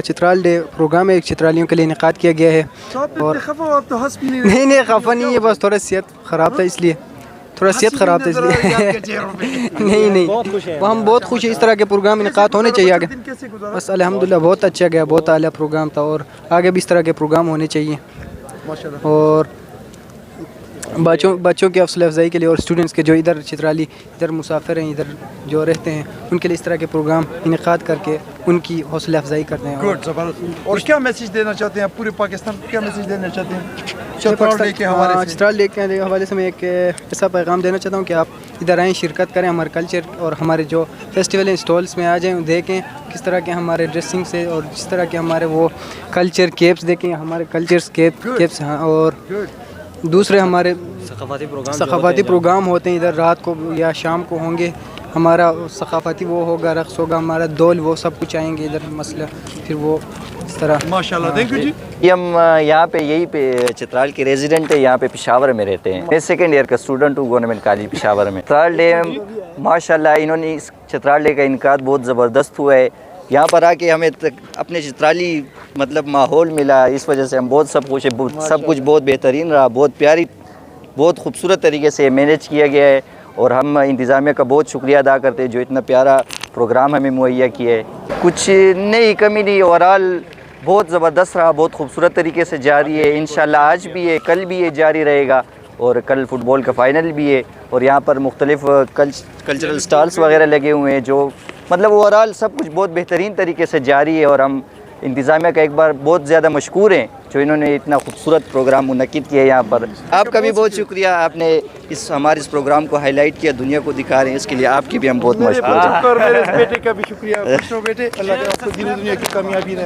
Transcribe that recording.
Chitral day programme है, चित्रालियों के लिए इनेकाद किया गया है। और नहीं खफा नहीं है, बस थोड़ा सेहत ख़राब था इसलिए, थोड़ा सेहत ख़राब था इसलिए नहीं वो हम बहुत खुश हैं। इस तरह के प्रोग्राम इनेकाद होने चाहिए आगे। बस अल्हम्दुलिल्लाह बहुत अच्छा गया, बहुत आला प्रोग्राम था और आगे भी इस तरह के प्रोग्राम होने चाहिए। और बच्चों की हौसला अफजाई के लिए और स्टूडेंट्स के जो इधर चित्राली इधर मुसाफिर हैं, इधर जो रहते हैं, उनके लिए इस तरह के प्रोग्राम इनेकाद करके उनकी हौसला अफजाई करते हैं। और क्या मैसेज देना चाहते हैं पूरे पाकिस्तान को, क्या मैसेज देना चाहते हैं चित्राल डे के हवाले से? मैं एक ऐसा पैगाम देना चाहता हूँ कि आप इधर आएँ, शिरकत करें, हमारे कल्चर और हमारे जो फेस्टिवल हैं स्टॉल्स में आ जाएँ, देखें किस तरह के हमारे ड्रेसिंग से और जिस तरह के हमारे वो कल्चर केप्स देखें, हमारे कल्चर्स केप्स हैं। और दूसरे हमारे सकाफती प्रोग्राम होते हैं इधर, रात को या शाम को होंगे, हमारा सकाफती वो होगा, रक़्स होगा, हमारा दौल, वो सब कुछ आएंगे इधर मसला, फिर वो इस तरह। माशाल्लाह, थैंक यू जी। हम यहाँ पे यही पे चित्राल के रेजिडेंट है, यहाँ पे पेशावर में रहते हैं। मैं सेकेंड ईयर का स्टूडेंट हूँ गवर्नमेंट कॉलेज पेशावर में। चित्राल डे माशाल्लाह इन्होंने इस चित्राल डे का इनकाद बहुत ज़बरदस्त हुआ है। यहाँ पर आके हमें अपने चित्राली मतलब माहौल मिला, इस वजह से हम बहुत सब कुछ सब कुछ बहुत बेहतरीन रहा, बहुत प्यारी, बहुत खूबसूरत तरीके से मैनेज किया गया है। और हम इंतज़ामिया का बहुत शुक्रिया अदा करते हैं जो इतना प्यारा प्रोग्राम हमें मुहैया किया है। कुछ नहीं कमी नहीं, ओवरऑल बहुत ज़बरदस्त रहा, बहुत खूबसूरत तरीके से जारी है। इंशाल्लाह आज भी है, कल भी ये जारी रहेगा और कल फ़ुटबॉल का फ़ाइनल भी है। और यहाँ पर मुख्तलिफ़ कल्चरल स्टॉल्स वगैरह लगे हुए हैं, जो मतलब ओवरऑल सब कुछ बहुत बेहतरीन तरीके से जारी है। और हम इंतज़ामिया का एक बार बहुत ज़्यादा मशकूर हैं जो इन्होंने इतना खूबसूरत प्रोग्राम मुनक़िद किया है यहाँ पर। आपका भी बहुत शुक्रिया, आपने हमारे इस प्रोग्राम को हाईलाइट किया, दुनिया को दिखा रहे हैं, इसके लिए आपकी भी हम बहुत मशकूर हैं। और मेरे बेटे का भी शुक्रिया। खुश हो बेटे, अल्लाह आपको दीन दुनिया की कामयाबी दें।